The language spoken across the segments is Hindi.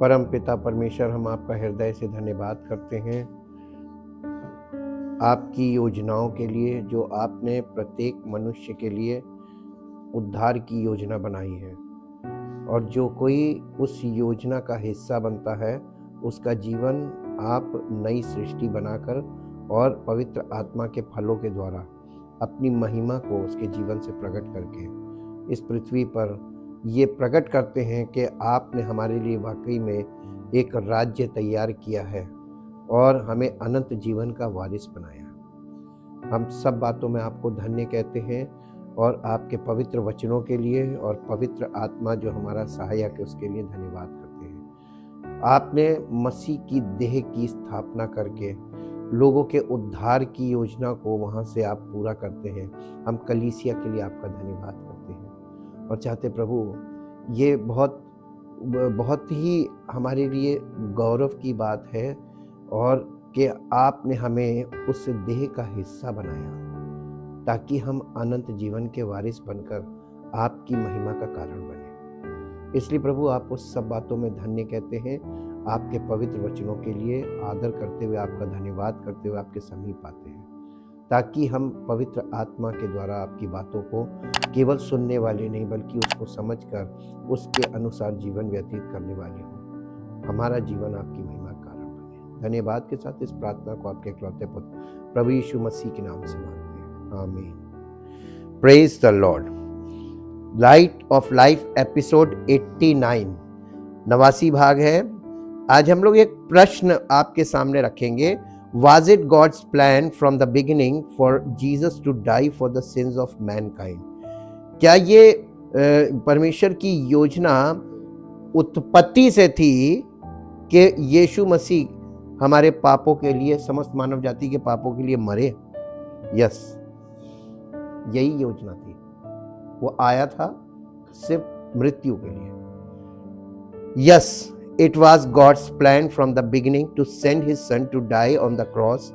परम पिता परमेश्वर, हम आपका हृदय से धन्यवाद करते हैं आपकी योजनाओं के लिए, जो आपने प्रत्येक मनुष्य के लिए उद्धार की योजना बनाई है। और जो कोई उस योजना का हिस्सा बनता है, उसका जीवन आप नई सृष्टि बनाकर और पवित्र आत्मा के फलों के द्वारा अपनी महिमा को उसके जीवन से प्रकट करके इस पृथ्वी पर ये प्रकट करते हैं कि आपने हमारे लिए वाकई में एक राज्य तैयार किया है और हमें अनंत जीवन का वारिस बनाया। हम सब बातों में आपको धन्य कहते हैं और आपके पवित्र वचनों के लिए और पवित्र आत्मा जो हमारा सहायक है उसके लिए धन्यवाद करते हैं। आपने मसीह की देह की स्थापना करके लोगों के उद्धार की योजना को वहाँ से आप पूरा करते हैं। हम कलीसिया के लिए आपका धन्यवाद करते हैं और चाहते प्रभु, ये बहुत ही हमारे लिए गौरव की बात है और कि आपने हमें उस देह का हिस्सा बनाया ताकि हम अनंत जीवन के वारिस बनकर आपकी महिमा का कारण बने। इसलिए प्रभु, आप उस सब बातों में धन्य कहते हैं। आपके पवित्र वचनों के लिए आदर करते हुए, आपका धन्यवाद करते हुए आपके समीप आते हैं ताकि हम पवित्र आत्मा के द्वारा आपकी बातों को केवल सुनने वाले नहीं बल्कि उसको समझकर उसके अनुसार जीवन व्यतीत करने वाले हों। हमारा जीवन आपकी महिमा का कारण बने। धन्यवाद के साथ इस प्रार्थना को आपके इकलौते पुत्र प्रभु यीशु मसीह के नाम से मांगते हैं, आमीन। Praise the Lord. Light of life episode 89 89 भाग है। आज हम लोग एक प्रश्न आपके सामने रखेंगे। Was it God's plan from the beginning for Jesus to die for the sins of mankind? क्या ये परमेश्वर की योजना उत्पत्ति से थी कि यीशु मसीह हमारे पापों के लिए, समस्त मानव जाति के पापों के लिए मरे? यस, यही योजना थी। वो आया था सिर्फ मृत्यु के लिए। Yes, it was God's plan from the beginning to send his son to die on the cross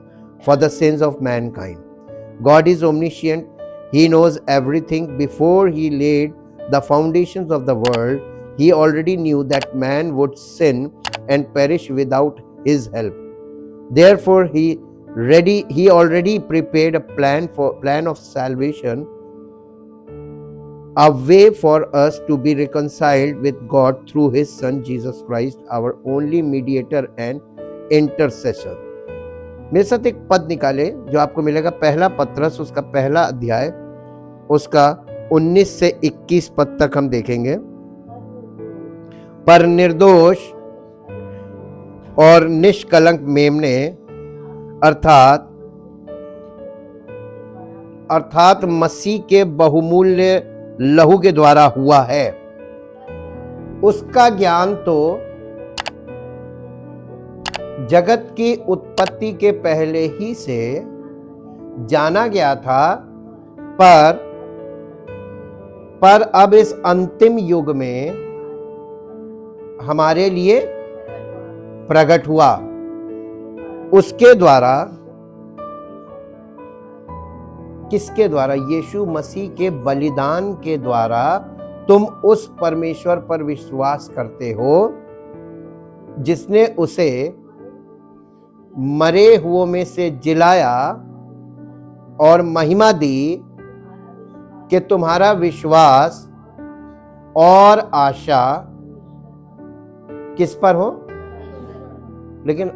for the sins of mankind. God is omniscient. He knows everything. Before he laid the foundations of the world, he already knew that man would sin and perish without his help. Therefore, he already prepared a plan of salvation, a way for us to be reconciled with God through his son Jesus Christ, our only mediator and intercessor. मेरे साथ एक पद निकाले जो आपको मिलेगा पहला पत्रस, उसका पहला अध्याय, उसका 19 से 21 पद तक हम देखेंगे। पर निर्दोष और निष्कलंक मेमने अर्थात मसीह के बहुमूल्य लहू के द्वारा हुआ है। उसका ज्ञान तो जगत की उत्पत्ति के पहले ही से जाना गया था, पर अब इस अंतिम युग में हमारे लिए प्रकट हुआ। उसके द्वारा, किसके द्वारा? यीशु मसीह के बलिदान के द्वारा तुम उस परमेश्वर पर विश्वास करते हो जिसने उसे मरे हुओं में से जिलाया और महिमा दी कि तुम्हारा विश्वास और आशा किस पर हो? लेकिन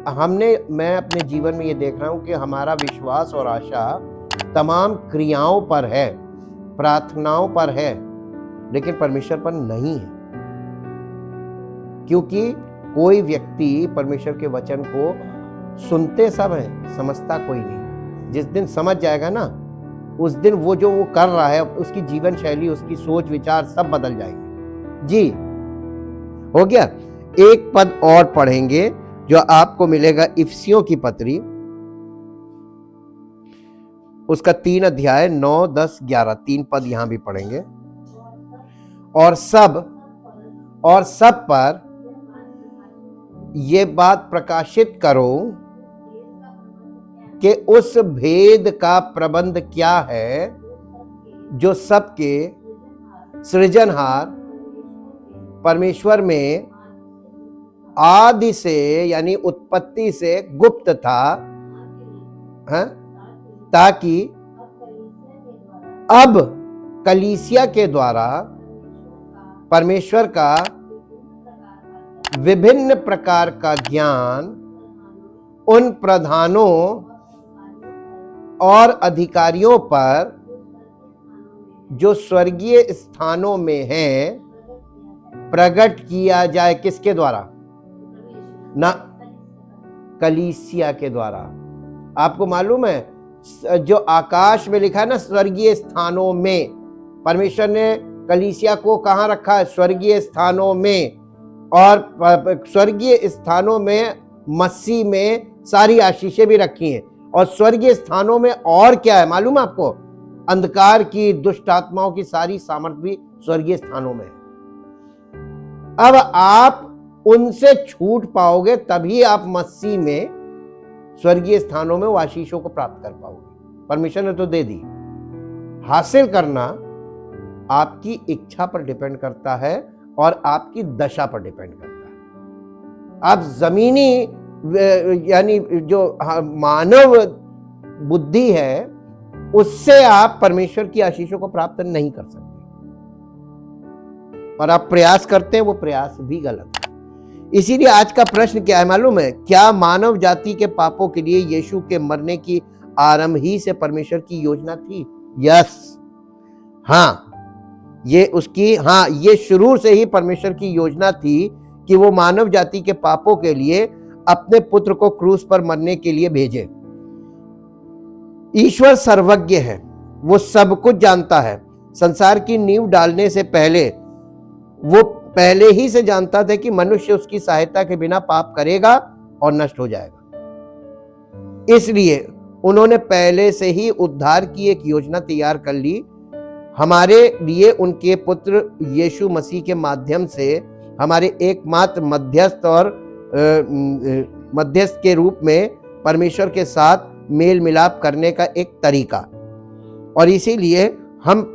मैं अपने जीवन में ये देख रहा हूं कि हमारा विश्वास और आशा तमाम क्रियाओं पर है, प्रार्थनाओं पर है, लेकिन परमेश्वर पर नहीं है। क्योंकि कोई व्यक्ति परमेश्वर के वचन को सुनते सब हैं, समझता कोई नहीं। जिस दिन समझ जाएगा ना, उस दिन वो जो वो कर रहा है, उसकी जीवन शैली, उसकी सोच विचार सब बदल जाएंगे। जी, हो गया। एक पद और पढ़ेंगे जो आपको मिलेगा इफिसियों की पत्री, उसका 3 अध्याय 9, 10, 11 3 पद यहां भी पढ़ेंगे। और सब पर ये बात प्रकाशित करो कि उस भेद का प्रबंध क्या है जो सबके सृजनहार परमेश्वर में आदि से यानी उत्पत्ति से गुप्त था, हाँ? ताकि अब कलीसिया के द्वारा परमेश्वर का विभिन्न प्रकार का ज्ञान उन प्रधानों और अधिकारियों पर जो स्वर्गीय स्थानों में हैं प्रकट किया जाए। किसके द्वारा? ना, कलीसिया के द्वारा। आपको मालूम है जो आकाश में लिखा है ना स्वर्गीय स्थानों में, परमेश्वर ने कलीसिया को कहाँ रखा है? स्वर्गीय स्थानों में। और स्वर्गीय स्थानों में मसीह में सारी आशीषें भी रखी हैं। और स्वर्गीय स्थानों में और क्या है मालूम है आपको? अंधकार की दुष्ट आत्माओं की सारी सामर्थ्य भी स्वर्गीय स्थानों में है। अब आप उनसे छूट पाओगे तभी आप मसीह में स्वर्गीय स्थानों में वो आशीषों को प्राप्त कर पाओगे। परमेश्वर ने तो दे दी। हासिल करना आपकी इच्छा पर डिपेंड करता है और आपकी दशा पर डिपेंड करता है। आप जमीनी यानी जो मानव बुद्धि है उससे आप परमेश्वर की आशीषों को प्राप्त नहीं कर सकते, और आप प्रयास करते हैं वो प्रयास भी गलत है। इसीलिए आज का प्रश्न क्या है मालूम है? क्या मानव जाति के पापों के लिए यीशु के मरने की आरंभ ही से परमेश्वर की योजना थी? यस, हाँ, ये शुरू से ही परमेश्वर की योजना थी कि वो मानव जाति के पापों के लिए अपने पुत्र को क्रूस पर मरने के लिए भेजे। ईश्वर सर्वज्ञ है, वो सब कुछ जानता है। संसार की नींव डालने से पहले वो पहले ही से जानता था कि मनुष्य उसकी सहायता के बिना पाप करेगा और नष्ट हो जाएगा। इसलिए उन्होंने पहले से ही उद्धार की एक योजना तैयार कर ली। हमारे लिए उनके पुत्र यीशु मसीह के माध्यम से हमारे एकमात्र मध्यस्थ के रूप में परमेश्वर के साथ मेल मिलाप करने का एक तरीका। और इसीलिए हम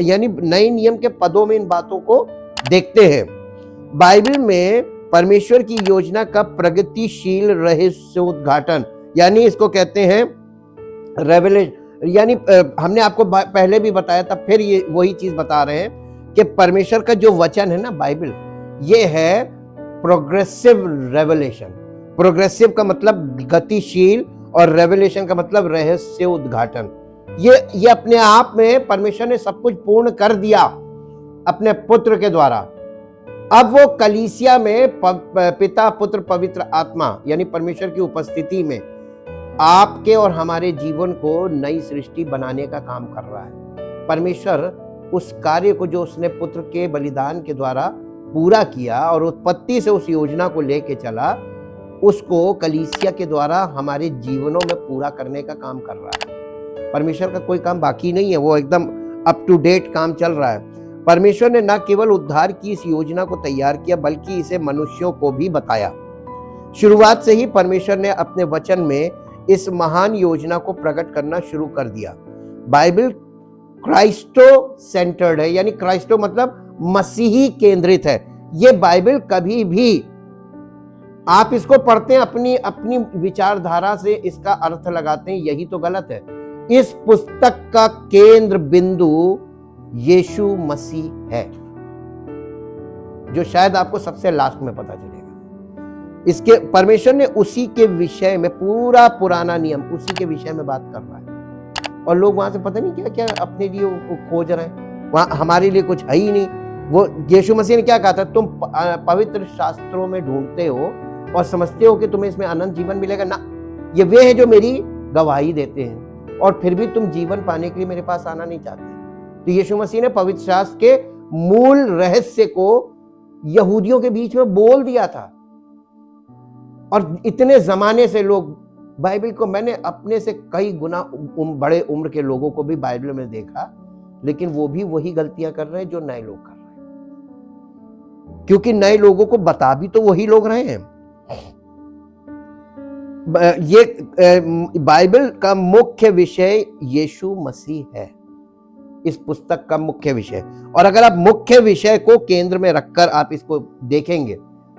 यानी नए नियम के पदों में इन बातों को देखते हैं। बाइबल में परमेश्वर की योजना का प्रगतिशील रहस्य उद्घाटन, यानी इसको कहते हैं रेवलेशन। यानी हमने आपको पहले भी बताया था, फिर ये वही चीज बता रहे हैं कि परमेश्वर का जो वचन है ना बाइबल, ये है प्रोग्रेसिव रेवलेशन। प्रोग्रेसिव का मतलब गतिशील और रेवलेशन का मतलब रहस्य उद्घाटन। ये अपने आप में परमेश्वर ने सब कुछ पूर्ण कर दिया अपने पुत्र के द्वारा। अब वो कलीसिया में पिता पुत्र पवित्र आत्मा यानी परमेश्वर की उपस्थिति में आपके और हमारे जीवन को नई सृष्टि बनाने का काम कर रहा है। परमेश्वर उस कार्य को जो उसने पुत्र के बलिदान के द्वारा पूरा किया और उत्पत्ति से उस योजना को लेके चला, उसको कलीसिया के द्वारा हमारे जीवनों में पूरा करने का काम कर रहा है। परमेश्वर का कोई काम बाकी नहीं है, वो एकदम अप टू डेट काम चल रहा है। परमेश्वर ने न केवल उद्धार की इस योजना को तैयार किया बल्कि इसे मनुष्यों को भी बताया। शुरुआत से ही परमेश्वर ने अपने वचन में इस महान योजना को प्रकट करना शुरू कर दिया। बाइबल क्राइस्टो सेंटर्ड है, यानी क्राइस्टो मतलब मसीही केंद्रित है। ये बाइबल कभी भी आप इसको पढ़ते हैं अपनी विचारधारा से इसका अर्थ लगाते हैं, यही तो गलत है। इस पुस्तक का केंद्र बिंदु यीशु मसीह है, जो शायद आपको सबसे लास्ट में पता चलेगा। इसके परमेश्वर ने उसी के विषय में पूरा पुराना नियम उसी के विषय में बात कर रहा है, और लोग वहां से पता नहीं क्या क्या अपने लिए खोज रहे हैं। वहां हमारे लिए कुछ है ही नहीं। वो यीशु मसीह ने क्या कहा था? तुम पवित्र शास्त्रों में ढूंढते हो और समझते हो कि तुम्हें इसमें अनंत जीवन मिलेगा। ना, ये वे हैं जो मेरी गवाही देते हैं और फिर भी तुम जीवन पाने के लिए मेरे पास आना नहीं चाहते। तो यीशु मसीह ने पवित्र शास्त्र के मूल रहस्य को यहूदियों के बीच में बोल दिया था, और इतने जमाने से लोग बाइबल को, मैंने अपने से कई गुना बड़े उम्र के लोगों को भी बाइबल में देखा, लेकिन वो भी वही गलतियां कर रहे हैं जो नए लोग कर रहे हैं, क्योंकि नए लोगों को बता भी तो वही लोग रहे हैं। ये बाइबल का मुख्य विषय यीशु मसीह है, इस पुस्तक का मुख्य विषय। और अगर आप मुख्य विषय को केंद्र में रखकर आप इसको देखेंगे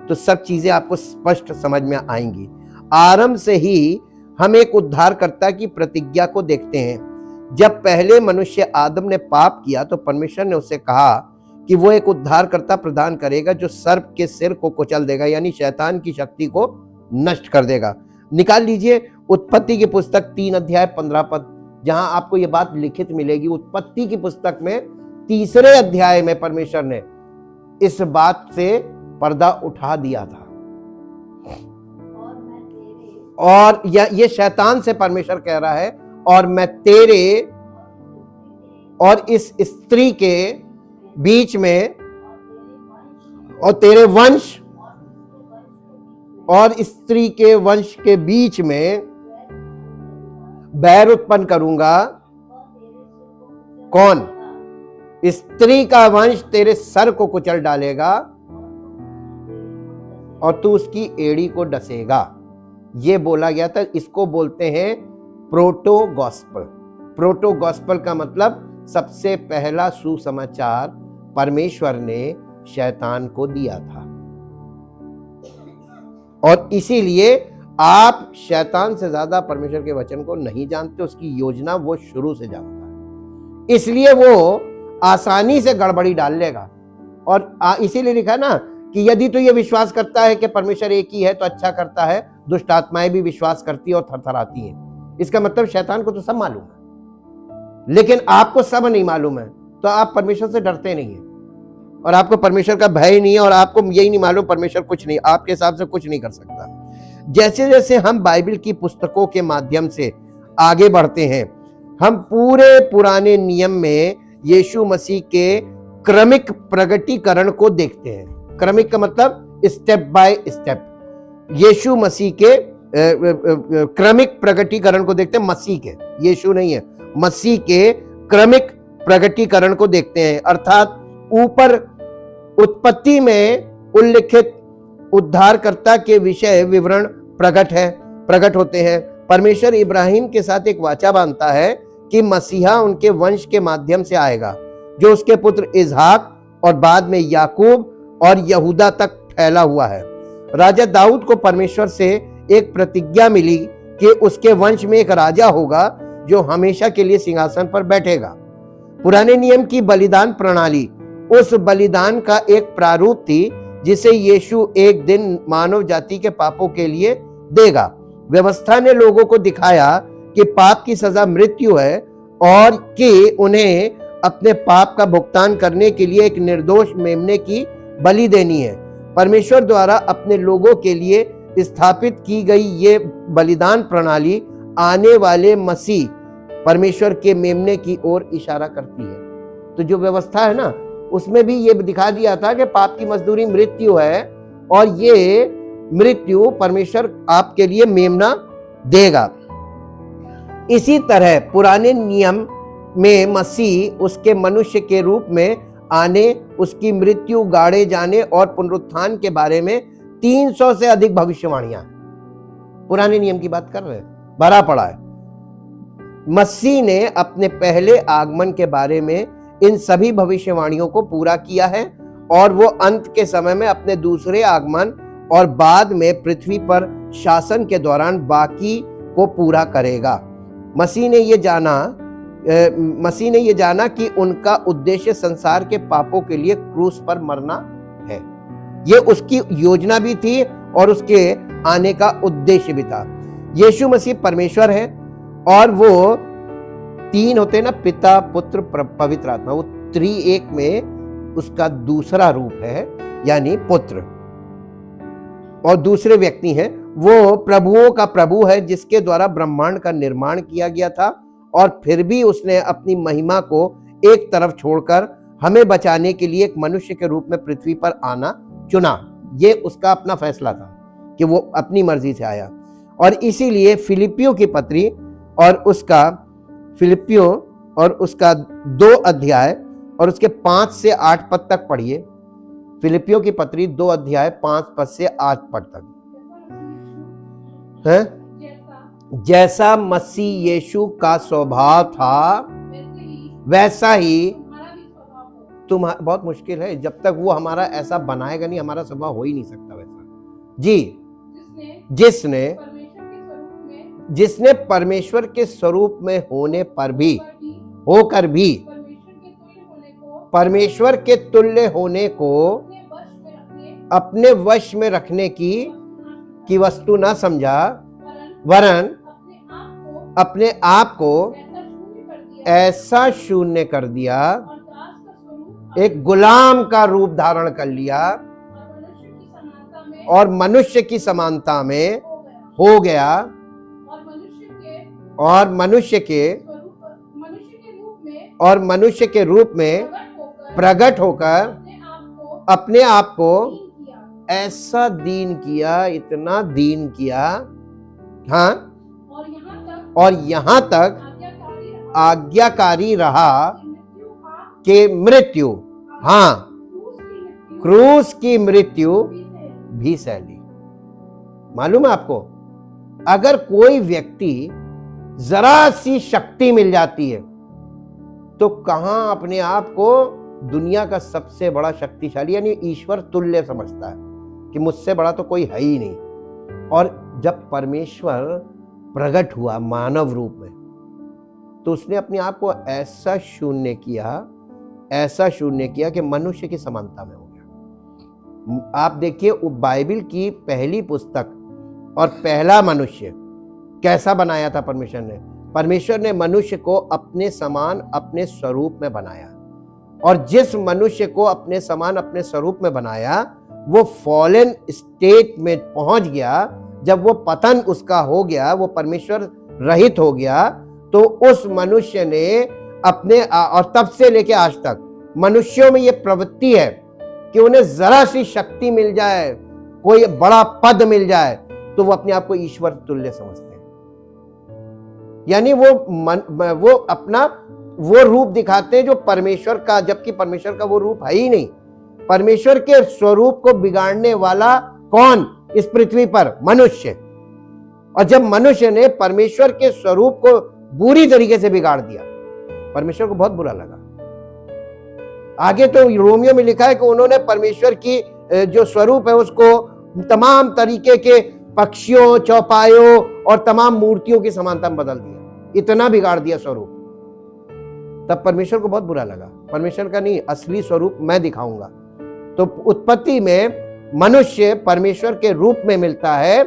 तो सब चीजें आपको स्पष्ट समझ में आएंगी। आरंभ से ही हम एक उद्धारकर्ता की प्रतिज्ञा को देखते हैं। जब पहले मनुष्य आदम ने पाप किया तो परमेश्वर ने उससे कहा कि वो एक उद्धारकर्ता प्रदान करेगा जो सर्प के सिर को कुचल देगा, यानी शैतान की शक्ति को नष्ट कर देगा। निकाल लीजिए उत्पत्ति की पुस्तक 3 अध्याय 15 पद, जहां आपको ये बात लिखित मिलेगी। उत्पत्ति की पुस्तक में 3 अध्याय में परमेश्वर ने इस बात से पर्दा उठा दिया था। और ये शैतान से परमेश्वर कह रहा है, और मैं तेरे और इस स्त्री के बीच में और तेरे वंश और स्त्री के वंश के बीच में बैर उत्पन्न करूंगा। कौन? स्त्री का वंश तेरे सर को कुचल डालेगा और तू उसकी एड़ी को डसेगा। ये बोला गया था। इसको बोलते हैं प्रोटो गॉस्पल। प्रोटो गॉस्पल का मतलब सबसे पहला सुसमाचार परमेश्वर ने शैतान को दिया था। और इसीलिए आप शैतान से ज्यादा परमेश्वर के वचन को नहीं जानते, उसकी योजना वो शुरू से जानता है, इसलिए वो आसानी से गड़बड़ी डाल लेगा। और इसीलिए लिखा ना कि यदि तो ये विश्वास करता है कि परमेश्वर एक ही है तो अच्छा करता है, दुष्ट आत्माएं भी विश्वास करती है और थरथराती हैं। इसका मतलब शैतान को तो सब मालूम है, लेकिन आपको सब नहीं मालूम है, तो आप परमेश्वर से डरते नहीं है और आपको परमेश्वर का भय नहीं है, और आपको यही नहीं मालूम परमेश्वर कुछ नहीं, आपके हिसाब से कुछ नहीं कर सकता। जैसे जैसे हम बाइबल की पुस्तकों के माध्यम से आगे बढ़ते हैं, हम पूरे पुराने नियम में यीशु मसीह के क्रमिक प्रगटीकरण को देखते हैं। क्रमिक का मतलब स्टेप बाय स्टेप। यीशु मसीह के क्रमिक प्रगटीकरण को देखते हैं। मसीह के, यीशु नहीं है, मसीह के क्रमिक प्रगटीकरण को देखते हैं। अर्थात ऊपर उत्पत्ति में उल्लिखित उद्धारकर्ता के विषय विवरण प्रकट होते हैं। परमेश्वर इब्राहिम के साथ एक वाचा बांधता है कि मसीहा उनके वंश के माध्यम से आएगा, जो उसके पुत्र इसहाक और बाद में याकूब और यहूदा तक फैला हुआ है। राजा दाऊद को परमेश्वर से एक प्रतिज्ञा मिली कि उसके वंश में एक राजा होगा जो हमेशा के लिए सिंहासन पर बैठेगा। पुराने नियम की बलिदान प्रणाली उस बलिदान का एक प्रारूप थी जिसे यीशु एक दिन मानव जाति के पापों के लिए देगा। व्यवस्था ने लोगों को दिखाया कि पाप की सजा मृत्यु है और कि उन्हें अपने पाप का भुगतान करने के लिए एक निर्दोष मेमने की बलि देनी है। परमेश्वर द्वारा अपने लोगों के लिए स्थापित की गई ये बलिदान प्रणाली आने वाले मसीह परमेश्वर के मेमने की ओर इशारा करती है। तो जो व्यवस्था है ना, उसमें भी ये दिखा दिया था कि पाप की मजदूरी मृत्यु है और ये मृत्यु परमेश्वर आपके लिए मेमना देगा। इसी तरह पुराने नियम में मसीह उसके मनुष्य के रूप में आने, उसकी मृत्यु, गाड़े जाने और पुनरुत्थान के बारे में 300 से अधिक भविष्यवाणियां पुराने नियम की बात कर रहे हैं, भरा पड़ा है। मसीह ने अपने पहले आगमन के बारे में इन सभी भविष्यवाणियों को पूरा किया है और वो अंत के समय में अपने दूसरे आगमन और बाद में पृथ्वी पर शासन के दौरान बाकी को पूरा करेगा। मसीह ने ये जाना कि उनका उद्देश्य संसार के पापों के लिए क्रूस पर मरना है। ये उसकी योजना भी थी और उसके आने का उद्देश्य भी था। यीशु मसीह परमेश्वर है और वो 3 होते हैं ना, पिता, पुत्र, पवित्र आत्मा। वो त्रिएक में उसका दूसरा रूप है, यानी पुत्र, और दूसरे व्यक्ति हैं। वो प्रभुओं का प्रभु है जिसके द्वारा ब्रह्मांड का निर्माण किया गया था और फिर भी उसने अपनी महिमा को एक तरफ छोड़कर हमें बचाने के लिए एक मनुष्य के रूप में पृथ्वी पर आना चुना। ये उसका अपना फैसला था कि वो अपनी मर्जी से आया। और इसीलिए फिलिपियों की पत्री और उसका 2 अध्याय और उसके 5 से 8 पद तक पढ़िए। फिलिपियों की पत्री 2 अध्याय 5 पद से 8 पद तक है। जैसा मसीह यीशु का स्वभाव था वैसा ही तुम्हारा। बहुत मुश्किल है, जब तक वो हमारा ऐसा बनाएगा नहीं, हमारा स्वभाव हो ही नहीं सकता वैसा। जी, जिसने परमेश्वर के स्वरूप में होने पर भी, होकर भी परमेश्वर के तुल्य होने को अपने वश में रखने की वस्तु न समझा, वरन अपने आप को ऐसा शून्य कर दिया, एक गुलाम का रूप धारण कर लिया और मनुष्य की समानता में हो गया और मनुष्य के रूप में प्रकट होकर अपने आप को ऐसा दीन किया, इतना दीन किया, हाँ, और यहाँ तक आज्ञाकारी रहा कि मृत्यु, हाँ, क्रूस की मृत्यु भी सह ली। मालूम है आपको, अगर कोई व्यक्ति जरा सी शक्ति मिल जाती है तो कहां अपने आप को दुनिया का सबसे बड़ा शक्तिशाली यानी ईश्वर तुल्य समझता है कि मुझसे बड़ा तो कोई है ही नहीं। और जब परमेश्वर प्रकट हुआ मानव रूप में तो उसने अपने आप को ऐसा शून्य किया कि मनुष्य की समानता में हो गया। आप देखिए, बाइबल की पहली पुस्तक और पहला मनुष्य कैसा बनाया था परमेश्वर ने मनुष्य को अपने समान अपने स्वरूप में बनाया, और जिस मनुष्य को अपने समान अपने स्वरूप में बनाया वो फॉलन स्टेट में पहुंच गया। जब वो पतन उसका हो गया, वो परमेश्वर रहित हो गया, तो उस मनुष्य ने अपने, और तब से लेके आज तक मनुष्यों में ये प्रवृत्ति है कि उन्हें जरा सी शक्ति मिल जाए, कोई बड़ा पद मिल जाए, तो वो अपने आप को ईश्वर तुल्य समझते हैं। यानी वो अपना वो रूप दिखाते हैं जो परमेश्वर का, जबकि परमेश्वर का वो रूप है ही नहीं। परमेश्वर के स्वरूप को बिगाड़ने वाला कौन इस पृथ्वी पर? मनुष्य। और जब मनुष्य ने परमेश्वर के स्वरूप को बुरी तरीके से बिगाड़ दिया, परमेश्वर को बहुत बुरा लगा। आगे तो रोमियो में लिखा है कि उन्होंने परमेश्वर की जो स्वरूप है उसको तमाम तरीके के पक्षियों, चौपायों और तमाम मूर्तियों की समानता में बदल दिया, इतना बिगाड़ दिया स्वरूप। तब परमेश्वर को बहुत बुरा लगा। परमेश्वर का नहीं, असली स्वरूप मैं दिखाऊंगा। तो उत्पत्ति में मनुष्य परमेश्वर के रूप में मिलता है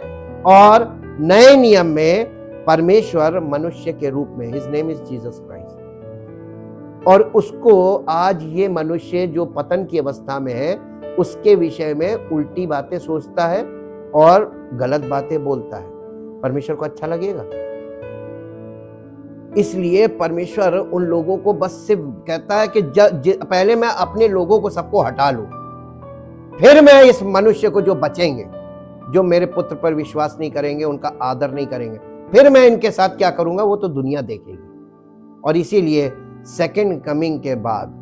और नए नियम में परमेश्वर मनुष्य के रूप में, his name is Jesus Christ. और उसको आज ये मनुष्य जो पतन की अवस्था में है उसके विषय में उल्टी बातें सोचता है और गलत बातें बोलता है। परमेश्वर को अच्छा लगेगा? इसलिए परमेश्वर उन लोगों को बस सिर्फ कहता है कि पहले मैं अपने लोगों को सबको हटा लूं, फिर मैं इस मनुष्य को जो बचेंगे, जो मेरे पुत्र पर विश्वास नहीं करेंगे, उनका आदर नहीं करेंगे, फिर मैं इनके साथ क्या करूंगा वो तो दुनिया देखेगी। और इसीलिए सेकंड कमिंग के बाद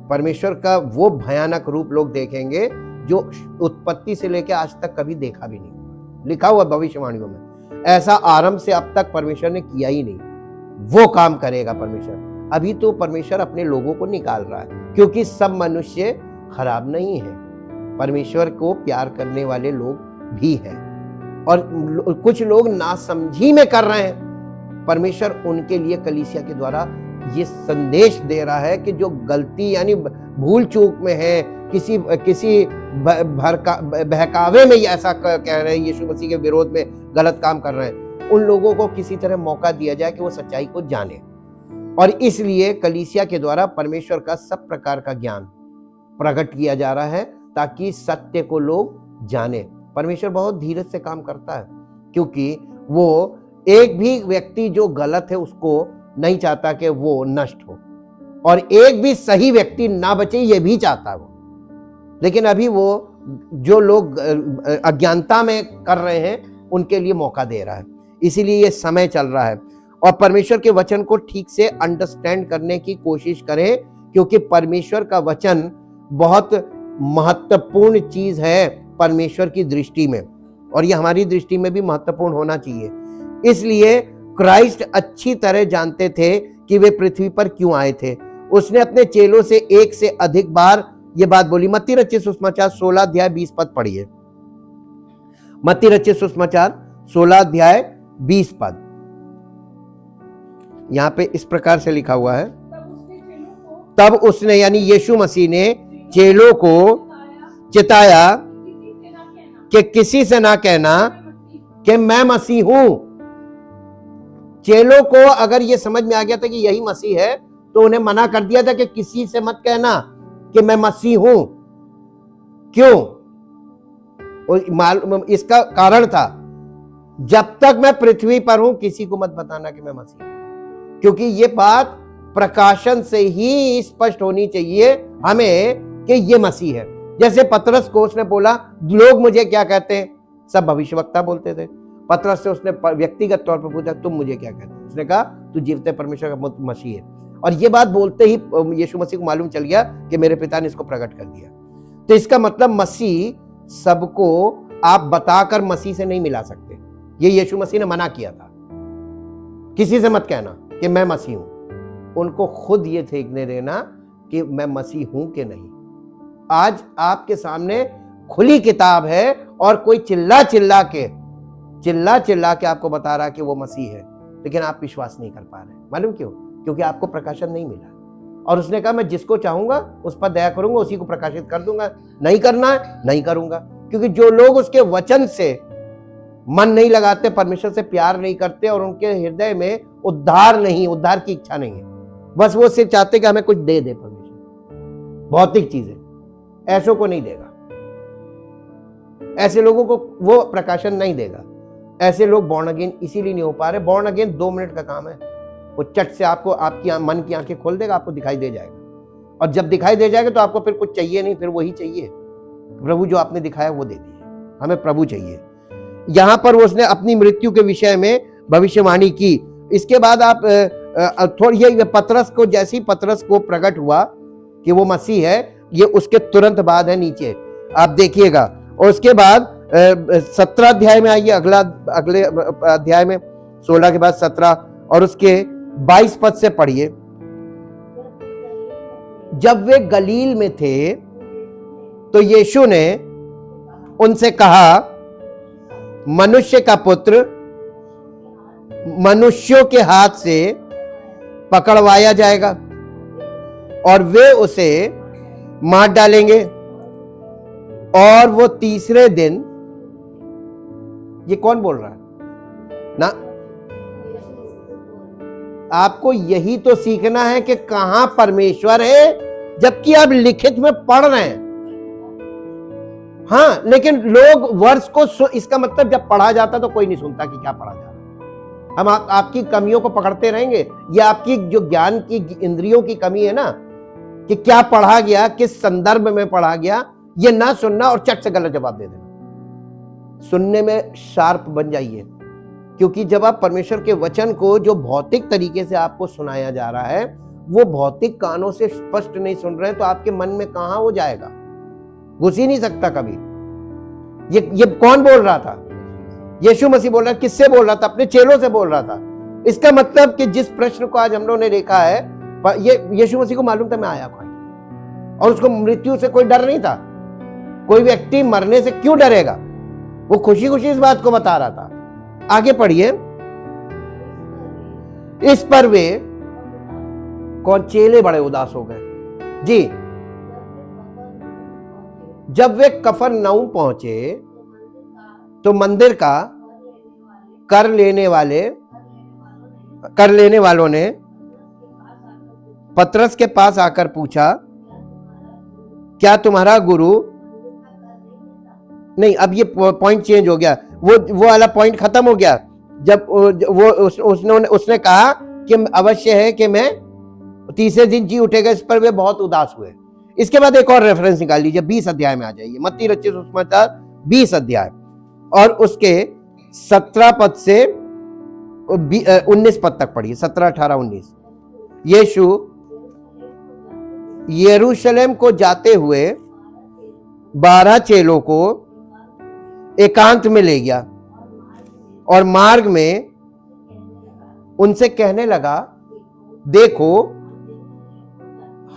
परमेश्वर का वो भयानक रूप लोग देखेंगे जो उत्पत्ति से लेकर आज तक कभी देखा भी नहीं। लिखा हुआ भविष्यवाणियों में ऐसा आरंभ से अब तक परमेश्वर ने किया ही नहीं। वो काम करेगा परमेश्वर। अभी तो परमेश्वर अपने लोगों को निकाल रहा है, क्योंकि सब मनुष्य खराब नहीं है, परमेश्वर को प्यार करने वाले लोग भी हैं, और कुछ लोग नासमझी में कर रहे हैं। परमेश्वर उनके लिए कलीसिया के द्वारा ये संदेश दे रहा है कि जो गलती यानी भूल चूक में है, किसी बहकावे में ऐसा कह रहे हैं, यीशु मसीह के विरोध में गलत काम कर रहे हैं, उन लोगों को किसी तरह मौका दिया जाए कि वो सच्चाई को जाने। और इसलिए कलीसिया के द्वारा परमेश्वर का सब प्रकार का ज्ञान प्रकट किया जा रहा है ताकि सत्य को लोग जाने। परमेश्वर बहुत धीरज से काम करता है, क्योंकि वो एक भी व्यक्ति जो गलत है उसको नहीं चाहता कि वो नष्ट हो, और एक भी सही व्यक्ति ना बचे ये भी चाहता है वो। लेकिन अभी वो जो लोग अज्ञानता में कर रहे हैं उनके लिए मौका दे रहा है। इसीलिए ये समय चल रहा है, और परमेश्वर के वचन को ठीक से अंडरस्टैंड करने की कोशिश करें, क्योंकि परमेश्वर का वचन बहुत महत्वपूर्ण चीज है परमेश्वर की दृष्टि में, और ये हमारी दृष्टि में भी महत्वपूर्ण होना चाहिए। इसलिए क्राइस्ट अच्छी तरह जानते थे कि वे पृथ्वी पर क्यों आए थे। उसने अपने चेलों से एक से अधिक बार ये बात बोली। मत्ती रचित सुसमाचार 16 अध्याय 20 पद पढ़िए। मत्ती रचित सुसमाचार 16 अध्याय 20 पद। यहां पे इस प्रकार से लिखा हुआ है, तब उसने यानी यीशु मसीह ने चेलों को चिताया कि किसी से ना कहना कि मैं मसीह हूं। चेलों को अगर यह समझ में आ गया था कि यही मसीह है तो उन्हें मना कर दिया था कि किसी से मत कहना कि मैं मसीह हूं। क्यों? इसका कारण था, जब तक मैं पृथ्वी पर हूं किसी को मत बताना कि मैं मसीह हूं, क्योंकि ये बात प्रकाशन से ही स्पष्ट होनी चाहिए हमें कि ये मसीह है। जैसे पतरस को उसने बोला, लोग मुझे क्या कहते हैं? सब भविष्यवक्ता बोलते थे। पतरस से उसने व्यक्तिगत तौर पर पूछा, तुम मुझे क्या कहते हो? उसने कहा, तू जीवते परमेश्वर का मसीह है। और ये बात बोलते ही यीशु मसीह को मालूम चल गया कि मेरे पिता ने इसको प्रकट कर दिया। तो इसका मतलब मसीह सबको आप बताकर मसीह से नहीं मिला सकते। ये यीशु मसीह ने मना किया था, किसी से मत कहना कि मैं मसीह हूं। उनको खुद ये देखने देना कि मैं मसीह हूं कि नहीं। आज आपके सामने खुली किताब है और कोई चिल्ला चिल्ला के आपको बता रहा कि वो मसीह है, लेकिन आप विश्वास नहीं कर पा रहे। मालूम क्यों? क्योंकि आपको प्रकाशन नहीं मिला। और उसने कहा, मैं जिसको चाहूंगा उस पर दया करूंगा, उसी को प्रकाशित कर दूंगा। नहीं करना है, नहीं करूंगा। क्योंकि जो लोग उसके वचन से मन नहीं लगाते, परमेश्वर से प्यार नहीं करते और उनके हृदय में उद्धार की इच्छा नहीं है, बस वो सिर्फ चाहते कि हमें कुछ दे दे परमेश्वर, भौतिक चीजें, ऐसों को नहीं देगा। ऐसे लोगों को वो प्रकाशन नहीं देगा। ऐसे लोग बॉर्न अगेन इसीलिए नहीं हो पा रहे। बॉर्न अगेन 2 मिनट का काम है। वो चट से आपको आपकी मन की आंखें खोल देगा, आपको दिखाई दे जाएगा। और जब दिखाई दे जाएगा तो आपको फिर कुछ चाहिए नहीं, फिर वही चाहिए। प्रभु जो आपने दिखाया वो दे दिए, हमें प्रभु चाहिए। यहां पर उसने अपनी मृत्यु के विषय में भविष्यवाणी की। इसके बाद आप थोड़ी ये पतरस को, जैसी पतरस को प्रकट हुआ कि वो मसीह है, ये उसके तुरंत बाद है। नीचे आप देखिएगा। और उसके बाद 17 अध्याय में आइए, अगले अध्याय में 16 के बाद 17 और उसके 22 पद से पढ़िए। जब वे गलील में थे तो यीशु ने उनसे कहा, मनुष्य का पुत्र मनुष्यों के हाथ से पकड़वाया जाएगा और वे उसे मार डालेंगे और वो तीसरे दिन। ये कौन बोल रहा है ना? आपको यही तो सीखना है कि कहां परमेश्वर है, जबकि आप लिखित में पढ़ रहे हैं। हाँ, लेकिन लोग वर्ष को इसका मतलब जब पढ़ा जाता तो कोई नहीं सुनता कि क्या पढ़ा जा रहा है। हम आपकी कमियों को पकड़ते रहेंगे। ये आपकी जो ज्ञान की इंद्रियों की कमी है ना, कि क्या पढ़ा गया, किस संदर्भ में पढ़ा गया, ये ना सुनना और चट से गलत जवाब दे देना। सुनने में शार्प बन जाइए, क्योंकि जब आप परमेश्वर के वचन को जो भौतिक तरीके से आपको सुनाया जा रहा है, वो भौतिक कानों से स्पष्ट नहीं सुन रहे हैं, तो आपके मन में कहां हो जाएगा, घुस ही नहीं सकता कभी। ये कौन बोल रहा था? यीशु मसीह बोल रहा है। किससे बोल रहा था? अपने चेलों से बोल रहा था। इसका मतलब कि जिस प्रश्न को आज हम लोगों ने देखा है, ये यीशु मसीह को मालूम था मैं आया कौन, और उसको मृत्यु से कोई डर नहीं था। कोई व्यक्ति मरने से क्यों डरेगा? वो खुशी खुशी इस बात को बता रहा था। आगे पढ़िए। इस पर वे कौन? चेले बड़े उदास हो गए जी। जब वे कफरनहूम पहुंचे तो मंदिर का कर लेने वालों ने पतरस के पास आकर पूछा, क्या तुम्हारा गुरु? नहीं, अब ये पॉइंट चेंज हो गया। वो वाला पॉइंट खत्म हो गया। जब उसने कहा कि अवश्य है कि मैं तीसरे दिन जी उठेगा। इस पर वे बहुत उदास हुए। इसके बाद एक और रेफरेंस निकाल लीजिए, 20 अध्याय में आ जाइए। मत्ती रचित सुसमाचार 20 अध्याय और उसके 17 पद से 19 पद तक पढ़िए। 17, 18, 19। यीशु यरूशलेम को जाते हुए 12 चेलों को एकांत में ले गया और मार्ग में उनसे कहने लगा, देखो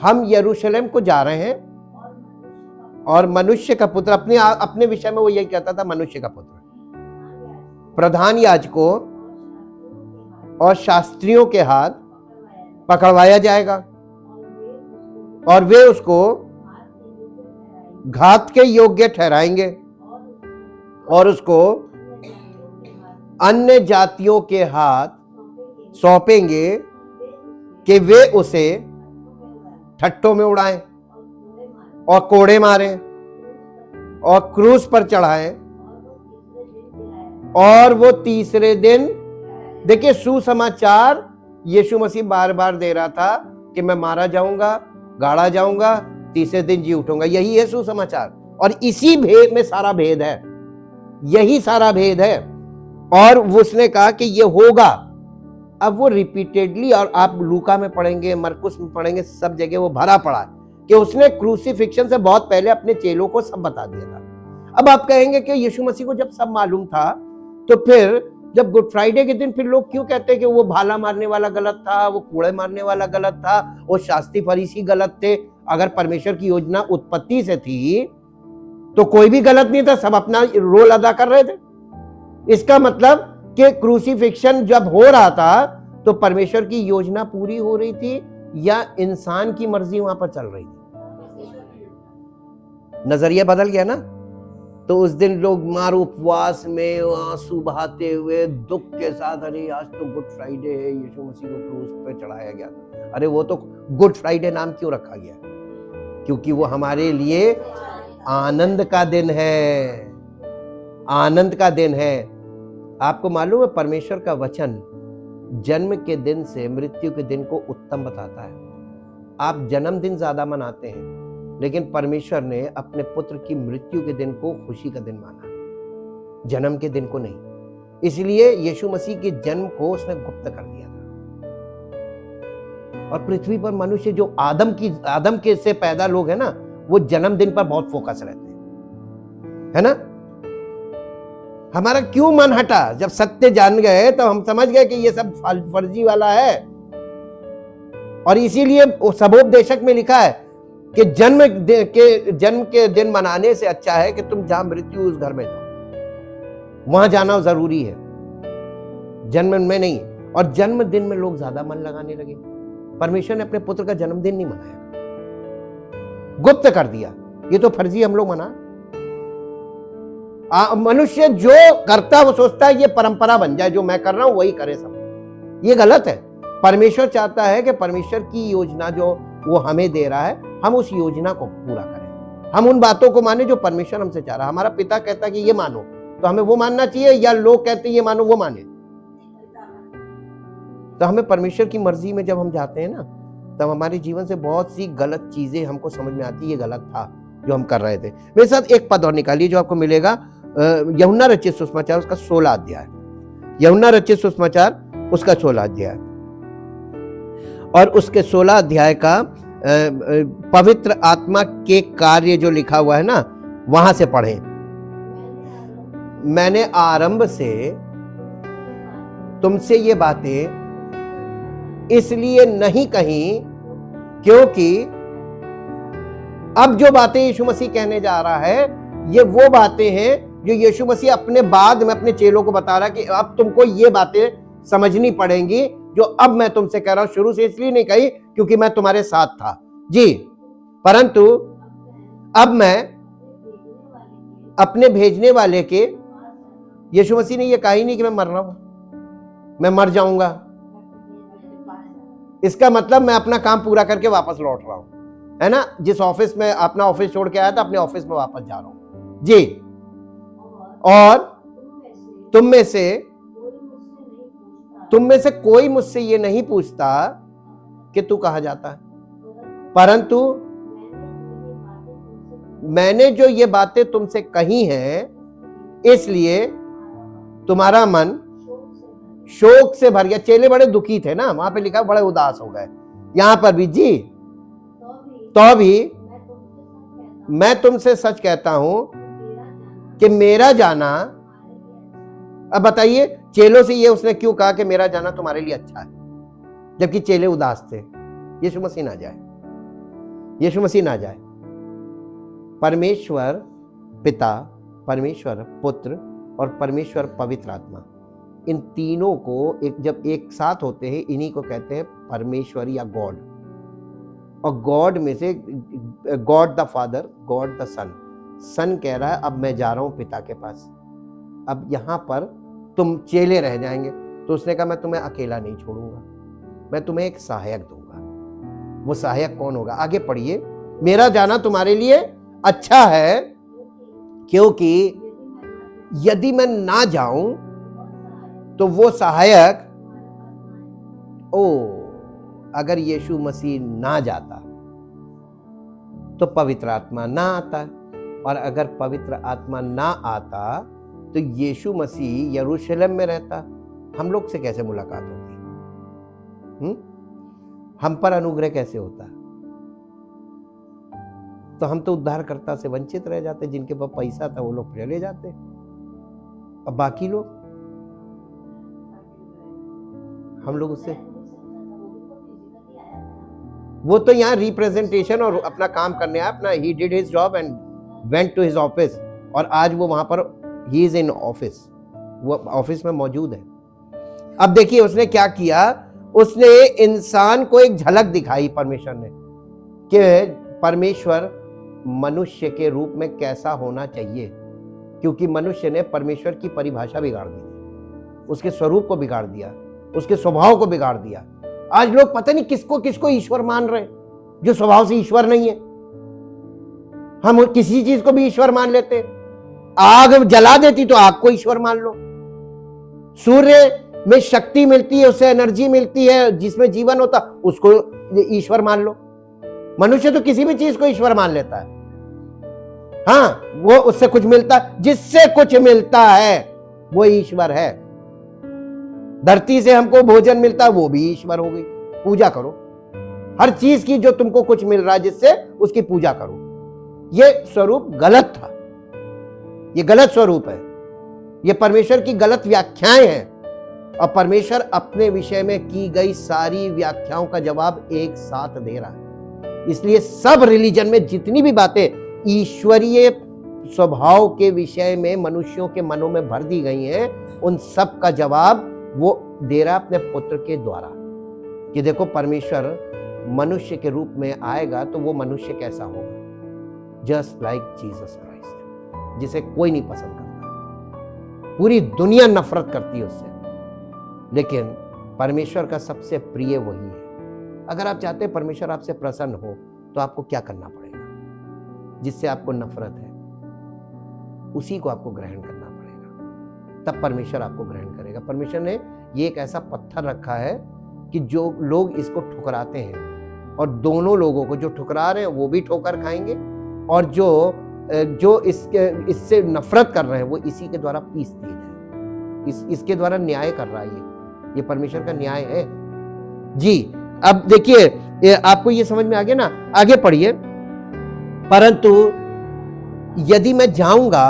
हम यरूशलेम को जा रहे हैं और मनुष्य का पुत्र, अपने विषय में वो यही कहता था, मनुष्य का पुत्र। प्रधान याजकों और शास्त्रियों के हाथ पकड़वाया जाएगा और वे उसको घात के योग्य ठहराएंगे और उसको अन्य जातियों के हाथ सौंपेंगे कि वे उसे ठट्टों में उड़ाएं और कोड़े मारें और क्रूस पर चढ़ाएं और वो तीसरे दिन, देखिए सुसमाचार यीशु मसीह बार बार दे रहा था कि मैं मारा जाऊंगा, गाड़ा जाऊंगा, तीसरे दिन जी उठूंगा। यही है सुसमाचार और इसी भेद में सारा भेद है, यही सारा भेद है। और उसने कहा कि ये होगा। अब वो रिपीटेडली, और आप लूका में पढ़ेंगे, मरकुस में पढ़ेंगे, सब जगह वो भरा पड़ा है कि उसने क्रूसिफिक्शन से बहुत पहले अपने चेलों को सब बता दिया था। अब आप कहेंगे कि यीशु मसीह को जब सब मालूम था तो फिर जब गुड फ्राइडे के दिन फिर लोग क्यों कहते हैं कि वो भाला मारने वाला गलत था, वो कूड़े मारने वाला गलत था, वो शास्त्री फरीसी गलत थे? अगर परमेश्वर की योजना उत्पत्ति से थी तो कोई भी गलत नहीं था, सब अपना रोल अदा कर रहे थे। इसका मतलब कि क्रूसिफिक्शन जब हो रहा था तो परमेश्वर की योजना पूरी हो रही थी या इंसान की मर्जी वहां पर चल रही थी? नजरिया बदल गया ना। तो उस दिन लोग मार उपवास में आंसू बहाते हुए दुख के साथ, अरे आज तो गुड फ्राइडे है, यीशु मसीह को क्रूस पे चढ़ाया गया था। अरे वो तो गुड फ्राइडे नाम क्यों रखा गया? क्योंकि वो हमारे लिए आनंद का दिन है, आनंद का दिन है। आपको मालूम है परमेश्वर का वचन जन्म के दिन से मृत्यु के दिन को उत्तम बताता है। आप जन्मदिन ज्यादा मनाते हैं, लेकिन परमेश्वर ने अपने पुत्र की मृत्यु के दिन को खुशी का दिन माना, जन्म के दिन को नहीं। इसलिए यीशु मसीह के जन्म को उसने गुप्त कर दिया था। और पृथ्वी पर मनुष्य जो आदम के से पैदा लोग हैं ना, वो जन्मदिन पर बहुत फोकस रहते हैं, है ना। हमारा क्यों मन हटा? जब सत्य जान गए तो हम समझ गए कि ये सब फर्जी वाला है। और इसीलिए सबोपदेशक में लिखा है कि जन्म के दिन मनाने से अच्छा है कि तुम जहां मृत्यु उस घर में जाओ, वहां जाना जरूरी है, जन्म में नहीं। और जन्मदिन में लोग ज्यादा मन लगाने लगे। परमेश्वर ने अपने पुत्र का जन्मदिन नहीं मनाया, गुप्त कर दिया। ये तो फर्जी हम लोग मना। मनुष्य जो करता वो सोचता है ये परंपरा बन जाए, जो मैं कर रहा हूं वही करे सब। ये गलत है। परमेश्वर चाहता है कि परमेश्वर की योजना जो वो हमें दे रहा है, हम उस योजना को पूरा करें। हम उन बातों को माने जो परमेश्वर हमसे चाह रहा है। हमारा पिता कहता है कि ये मानो, तो हमें वो मानना चाहिए, या लोग कहते हैं ये मानो वो माने? तो हमें परमेश्वर की मर्जी में जब हम जाते हैं ना, तब हमारे जीवन से बहुत सी गलत चीजें हमको समझ में आती है, ये गलत था जो हम कर रहे थे। मेरे साथ एक पद और निकालिए जो आपको मिलेगा, यूहन्ना रचित सुसमाचार उसका 16 अध्याय। यूहन्ना रचित सुसमाचार उसका 16 अध्याय, और उसके 16 अध्याय का पवित्र आत्मा के कार्य जो लिखा हुआ है ना, वहां से पढ़ें। मैंने आरंभ से तुमसे ये बातें इसलिए नहीं कही क्योंकि अब जो बातें यीशु मसीह कहने जा रहा है, ये वो बातें हैं जो यीशु मसीह अपने बाद में अपने चेलों को बता रहा है कि अब तुमको ये बातें समझनी पड़ेंगी जो अब मैं तुमसे कह रहा हूं। शुरू से इसलिए नहीं कही क्योंकि मैं तुम्हारे साथ था जी, परंतु अब मैं अपने भेजने वाले के, यीशु मसीह ने ये कहा ही नहीं कि मैं मर रहा हूं, मैं मर जाऊंगा। इसका मतलब मैं अपना काम पूरा करके वापस लौट रहा हूं, है ना। जिस ऑफिस में अपना ऑफिस छोड़ के आया था, अपने ऑफिस में वापस जा रहा हूं जी। और तुम में से कोई मुझसे ये नहीं पूछता कि तू कहां जाता है, परंतु मैंने जो ये बातें तुमसे कही हैं इसलिए तुम्हारा मन शोक से भर गया। चेले बड़े दुखी थे ना, वहां पे लिखा बड़े उदास हो गए। यहां पर भी जी, तो भी मैं तुमसे सच कहता हूं कि मेरा जाना, अब बताइए चेलों से ये उसने क्यों कहा कि मेरा जाना तुम्हारे लिए अच्छा है, जबकि चेले उदास थे? यीशु मसीह ना जाए, यीशु मसीह ना जाए। परमेश्वर पिता, परमेश्वर पुत्र और परमेश्वर पवित्र आत्मा, इन तीनों को जब एक साथ होते हैं, इन्हीं को कहते हैं परमेश्वर या गॉड। और गॉड में से God the father, God the son. Son कह रहा है अब मैं जा रहा हूं पिता के पास, अब यहां पर तुम चेले रह जाएंगे। तो उसने कहा मैं तुम्हें अकेला नहीं छोड़ूंगा, मैं तुम्हें एक सहायक दूंगा। वो सहायक कौन होगा? आगे पढ़िए। मेरा जाना तुम्हारे लिए अच्छा है, क्योंकि यदि मैं ना जाऊं तो वो सहायक, अगर यीशु मसीह ना जाता तो पवित्र आत्मा ना आता, और अगर पवित्र आत्मा ना आता तो यीशु मसीह यरूशलेम में रहता, हम लोग से कैसे मुलाकात होती? हम पर अनुग्रह कैसे होता? तो हम तो उद्धारकर्ता से वंचित रह जाते। जिनके पास पैसा था वो लोग चले जाते, अब बाकी लोग, हम लोग उससे, वो तो यहाँ रिप्रेजेंटेशन और अपना काम करने आया अपना। He did his job and went to his office, और आज वो वहां पर ही इज इन ऑफिस, वो ऑफिस में मौजूद है। अब देखिए उसने क्या किया, उसने इंसान को एक झलक दिखाई परमेश्वर ने, कि परमेश्वर मनुष्य के रूप में कैसा होना चाहिए, क्योंकि मनुष्य ने परमेश्वर की परिभाषा बिगाड़ दी, उसके स्वरूप को बिगाड़ दिया, उसके स्वभाव को बिगाड़ दिया। आज लोग पता नहीं किसको किसको ईश्वर मान रहे हैं, जो स्वभाव से ईश्वर नहीं है। हम किसी चीज को भी ईश्वर मान लेते। आग जला देती तो आग को ईश्वर मान लो, सूर्य में शक्ति मिलती है, उससे एनर्जी मिलती है, जिसमें जीवन होता उसको ईश्वर मान लो। मनुष्य तो किसी भी चीज को ईश्वर मान लेता है। हाँ, वो उससे कुछ मिलता, जिससे कुछ मिलता है वो ईश्वर है। धरती से हमको भोजन मिलता है, वो भी ईश्वर हो गई। पूजा करो हर चीज की, जो तुमको कुछ मिल रहा है जिससे, उसकी पूजा करो। ये स्वरूप गलत था, ये गलत स्वरूप है, ये परमेश्वर की गलत व्याख्याएं हैं। और परमेश्वर अपने विषय में की गई सारी व्याख्याओं का जवाब एक साथ दे रहा है। इसलिए सब रिलीजन में जितनी भी बातें ईश्वरीय स्वभाव के विषय में मनुष्यों के मनों में भर दी गई हैं, उन सब का जवाब वो दे रहा अपने पुत्र के द्वारा, कि देखो परमेश्वर मनुष्य के रूप में आएगा तो वो मनुष्य कैसा होगा, जस्ट लाइक जीसस क्राइस्ट, जिसे कोई नहीं पसंद करता, पूरी दुनिया नफरत करती है उससे, लेकिन परमेश्वर का सबसे प्रिय वही है। अगर आप चाहते हैं परमेश्वर आपसे प्रसन्न हो तो आपको क्या करना पड़ेगा? जिससे आपको नफरत है उसी को आपको ग्रहण करना पड़ेगा, तब परमेश्वर आपको ग्रहण करेगा। परमेश्वर ने ये एक ऐसा पत्थर रखा है कि जो लोग इसको ठुकराते हैं, और दोनों लोगों को, जो ठुकरा रहे हैं वो भी ठोकर खाएंगे, और जो इससे नफरत कर रहे हैं वो इसी के द्वारा पीस दिए जाएंगे। इसके द्वारा न्याय कर रहा है ये परमेश्वर का न्याय है जी। अब देखिए आपको ये समझ में आ गया ना, आगे पढ़िए। परंतु यदि मैं जाऊंगा,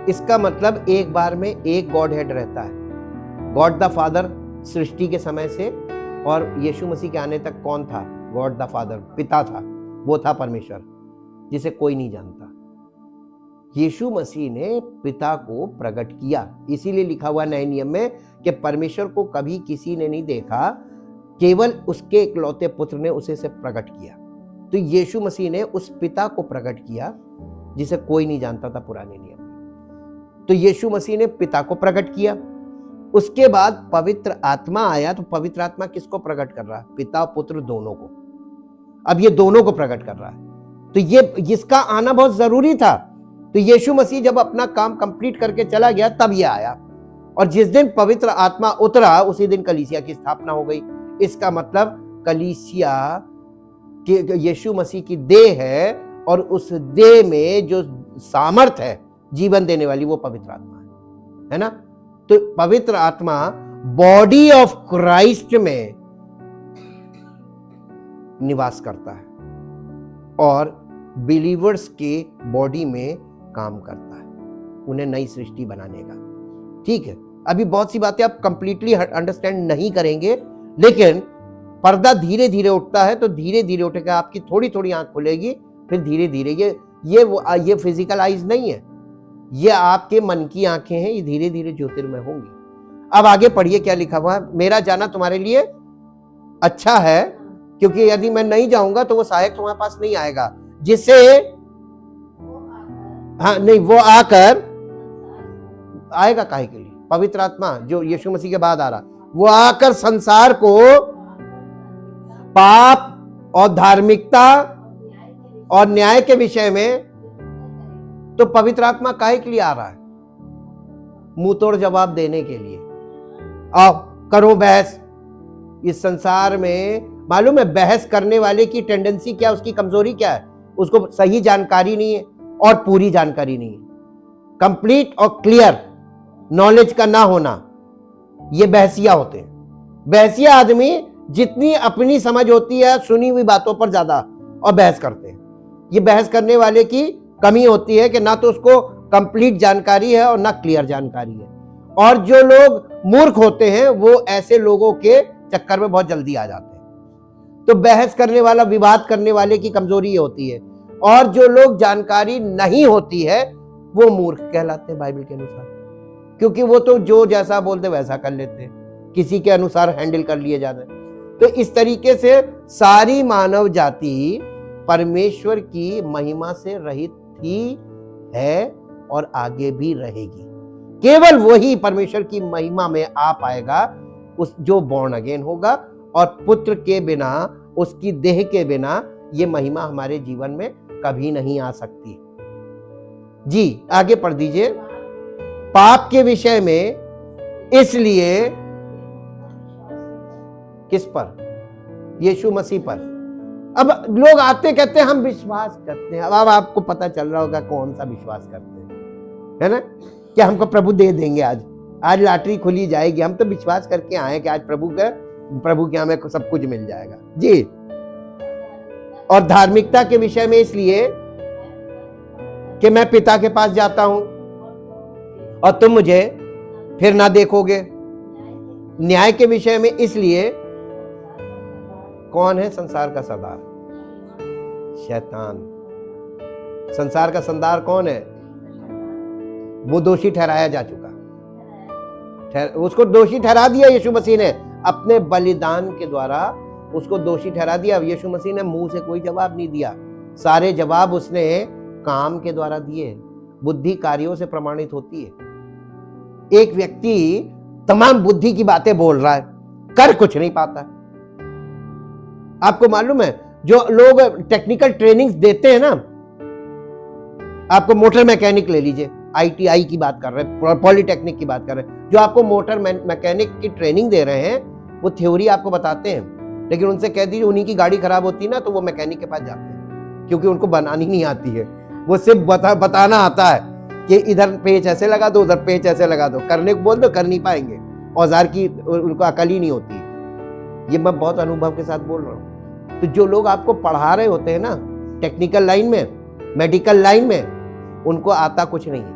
इसका मतलब एक बार में एक गॉड हेड रहता है। गॉड द फादर सृष्टि के समय से और यीशु मसीह के आने तक कौन था? गॉड द फादर, पिता था, वो था परमेश्वर, जिसे कोई नहीं जानता। यीशु मसीह ने पिता को प्रकट किया, इसीलिए लिखा हुआ नए नियम में कि परमेश्वर को कभी किसी ने नहीं देखा, केवल उसके इकलौते पुत्र ने उसे से प्रकट किया। तो यीशु मसीह ने उस पिता को प्रकट किया जिसे कोई नहीं जानता था पुराने नियम में। तो यीशु मसीह ने पिता को प्रकट किया। उसके बाद पवित्र आत्मा आया, तो पवित्र आत्मा किसको प्रकट कर रहा है? पिता पुत्र दोनों को। अब ये दोनों को प्रकट कर रहा है, तो ये इसका आना बहुत जरूरी था। तो यीशु मसीह जब अपना काम कंप्लीट करके चला गया तब ये आया, और जिस दिन पवित्र आत्मा उतरा उसी दिन कलीसिया की स्थापना हो गई। इसका मतलब कलीसिया यीशु मसीह की देह है, और उस देह में जो सामर्थ है जीवन देने वाली वो पवित्र आत्मा है ना। तो पवित्र आत्मा बॉडी ऑफ क्राइस्ट में निवास करता है और बिलीवर्स के बॉडी में काम करता है, उन्हें नई सृष्टि बनाने का। ठीक है, अभी बहुत सी बातें आप कंप्लीटली अंडरस्टैंड नहीं करेंगे, लेकिन पर्दा धीरे धीरे उठता है, तो धीरे धीरे उठेगा, आपकी थोड़ी थोड़ी आंख खुलेगी, फिर धीरे धीरे ये फिजिकल आइज नहीं है, ये आपके मन की आंखें हैं, ये धीरे धीरे ज्योतिर्मय होंगी। अब आगे पढ़िए क्या लिखा हुआ है। मेरा जाना तुम्हारे लिए अच्छा है, क्योंकि यदि मैं नहीं जाऊंगा तो वो सहायक तुम्हारे पास नहीं आएगा, जिससे हाँ नहीं, वो आकर आएगा काहे के लिए, पवित्र आत्मा जो यीशु मसीह के बाद आ रहा, वो आकर संसार को पाप और धार्मिकता और न्याय के विषय में, तो पवित्र आत्मा काहे के लिए आ रहा है? मुंह तोड़ जवाब देने के लिए। आओ करो बहस। इस संसार में मालूम है बहस करने वाले की टेंडेंसी क्या, उसकी कमजोरी क्या है? उसको सही जानकारी नहीं है और पूरी जानकारी नहीं है। कंप्लीट और क्लियर नॉलेज का ना होना, ये बहसिया होते हैं। बहसिया आदमी जितनी अपनी समझ होती है सुनी हुई बातों पर ज्यादा और बहस करते हैं। ये बहस करने वाले की कमी होती है कि ना तो उसको कंप्लीट जानकारी है और ना क्लियर जानकारी है। और जो लोग मूर्ख होते हैं वो ऐसे लोगों के चक्कर में बहुत जल्दी आ जाते हैं। तो बहस करने वाला, विवाद करने वाले की कमजोरी ये होती है। और जो लोग जानकारी नहीं होती है वो मूर्ख कहलाते हैं बाइबल के अनुसार, क्योंकि वो तो जो जैसा बोलते वैसा कर लेते हैं, किसी के अनुसार हैंडल कर लिए जाते हैं। तो इस तरीके से सारी मानव जाति परमेश्वर की महिमा से रहित थी, है और आगे भी रहेगी। केवल वही परमेश्वर की महिमा में आ पाएगा, उस जो बॉर्न अगेन होगा। और पुत्र के बिना, उसकी देह के बिना ये महिमा हमारे जीवन में कभी नहीं आ सकती। जी आगे पढ़ दीजिए। पाप के विषय में इसलिए किस पर? यीशु मसीह पर। अब लोग आते कहते हैं हम विश्वास करते हैं। अब आपको पता चल रहा होगा कौन सा विश्वास करते हैं, है ना? क्या हमको प्रभु दे देंगे, आज लॉटरी खुली जाएगी, हम तो विश्वास करके आए कि आज प्रभु के हमें सब कुछ मिल जाएगा। जी। और धार्मिकता के विषय में इसलिए कि मैं पिता के पास जाता हूं और तुम मुझे फिर ना देखोगे। न्याय के विषय में इसलिए, कौन है संसार का सरदार? शैतान। संसार का सरदार कौन है? वो दोषी ठहराया जा चुका, उसको दोषी ठहरा दिया यीशु मसीह ने अपने बलिदान के द्वारा, उसको दोषी ठहरा दिया। यीशु मसीह ने मुंह से कोई जवाब नहीं दिया, सारे जवाब उसने काम के द्वारा दिए। बुद्धि कार्यों से प्रमाणित होती है। एक व्यक्ति तमाम बुद्धि की बातें बोल रहा है, कर कुछ नहीं पाता। आपको मालूम है जो लोग टेक्निकल ट्रेनिंग देते हैं ना, आपको मोटर मैकेनिक ले लीजिए, ITI की बात कर रहे हैं, पॉलिटेक्निक की बात कर रहे हैं, जो आपको मोटर मैकेनिक की ट्रेनिंग दे रहे हैं वो थ्योरी आपको बताते हैं, लेकिन उनसे कह दीजिए उन्हीं की गाड़ी खराब होती है ना तो वो मैकेनिक के पास जाते हैं, क्योंकि उनको बनानी नहीं आती है। वो सिर्फ बताना आता है कि इधर पेच ऐसे लगा दो, उधर पेच ऐसे लगा दो, करने को बोल दो कर नहीं पाएंगे। औजार की उनको अकल ही नहीं होती। ये मैं बहुत अनुभव के साथ बोल रहा हूँ। तो जो लोग आपको पढ़ा रहे होते हैं ना टेक्निकल लाइन में, मेडिकल लाइन में, उनको आता कुछ नहीं है,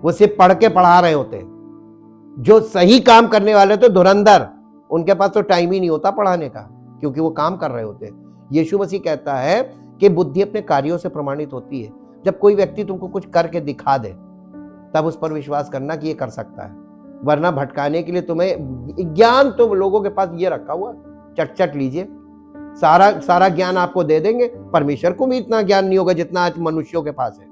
वो सिर्फ पढ़ के पढ़ा रहे होते हैं। जो सही काम करने वाले तो धुरंधर, उनके पास तो टाइम ही नहीं होता पढ़ाने का, क्योंकि वो काम कर रहे होते हैं। यीशु मसीह कहता है कि बुद्धि अपने कार्यों से प्रमाणित होती है। जब कोई व्यक्ति तुमको कुछ करके दिखा दे तब उस पर विश्वास करना कि ये कर सकता है, वरना भटकाने के लिए तुम्हें ज्ञान तो लोगों के पास ये रखा हुआ, चट लीजिए, सारा ज्ञान आपको दे देंगे। परमेश्वर को भी इतना ज्ञान नहीं होगा जितना आज मनुष्यों के पास है,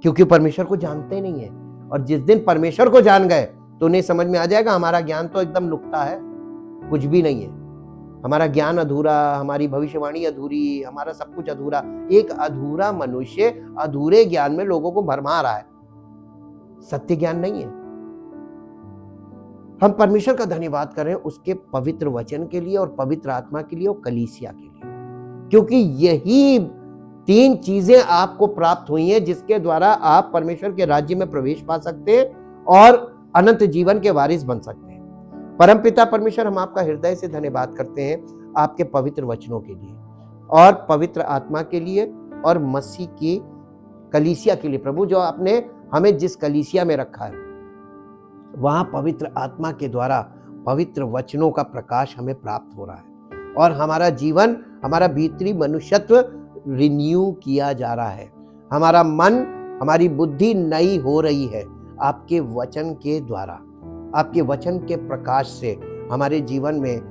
क्योंकि परमेश्वर को जानते नहीं है। और जिस दिन परमेश्वर को जान गए तो उन्हें समझ में आ जाएगा हमारा ज्ञान तो एकदम नुक्ता है, कुछ भी नहीं है। हमारा ज्ञान अधूरा, हमारी भविष्यवाणी अधूरी, हमारा सब कुछ अधूरा। एक अधूरा मनुष्य अधूरे ज्ञान में लोगों को भरमा रहा है, सत्य ज्ञान नहीं है। हम परमेश्वर का धन्यवाद करें उसके पवित्र वचन के लिए और पवित्र आत्मा के लिए और कलीसिया के लिए, क्योंकि यही 3 चीजें आपको प्राप्त हुई हैं जिसके द्वारा आप परमेश्वर के राज्य में प्रवेश पा सकते हैं और अनंत जीवन के वारिस बन सकते हैं। परमपिता परमेश्वर, हम आपका हृदय से धन्यवाद करते हैं आपके पवित्र वचनों के लिए और पवित्र आत्मा के लिए और मसीह की कलीसिया के लिए। प्रभु, जो आपने हमें जिस कलीसिया में रखा है वहां पवित्र आत्मा के द्वारा पवित्र वचनों का प्रकाश हमें प्राप्त हो रहा है और हमारा जीवन, हमारा भीतरी मनुष्यत्व रिन्यू किया जा रहा है। हमारा मन हमारी बुद्धि नई हो रही है आपके वचन के द्वारा। आपके वचन के प्रकाश से हमारे जीवन में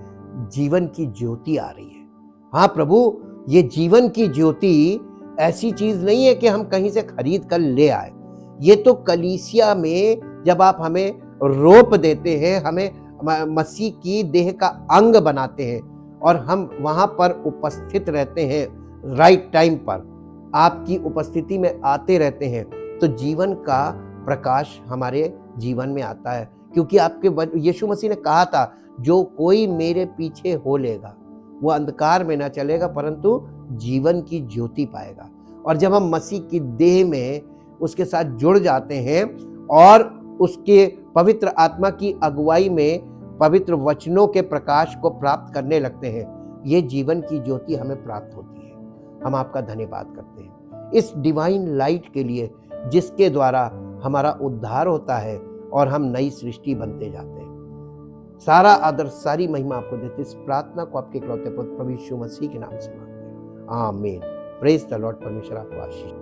जीवन की ज्योति आ रही है। हाँ प्रभु, ये जीवन की ज्योति ऐसी चीज नहीं है कि हम कहीं से खरीद कर ले आए। ये तो कलीसिया में जब आप हमें रोप देते हैं, हमें मसीह की देह का अंग बनाते हैं और हम वहां पर उपस्थित रहते हैं, राइट टाइम पर आपकी उपस्थिति में आते रहते हैं, तो जीवन का प्रकाश हमारे जीवन में आता है। क्योंकि आपके यीशु मसीह ने कहा था, जो कोई मेरे पीछे हो लेगा वो अंधकार में ना चलेगा परंतु जीवन की ज्योति पाएगा। और जब हम मसीह की देह में उसके साथ जुड़ जाते हैं और उसके पवित्र आत्मा की अगुवाई में पवित्र वचनों के प्रकाश को प्राप्त करने लगते हैं, ये जीवन की ज्योति हमें प्राप्त होती है। हम आपका धन्यवाद करते हैं इस डिवाइन लाइट के लिए, जिसके द्वारा हमारा उद्धार होता है और हम नई सृष्टि बनते जाते हैं। सारा आदर, सारी महिमा आपको देते। इस प्रार्थना को आपके इकलौते पुत्र प्रभु यीशु मसीह के नाम से मांगते हैं, आमीन। Praise the Lord. परमेश्वर आपको आशीष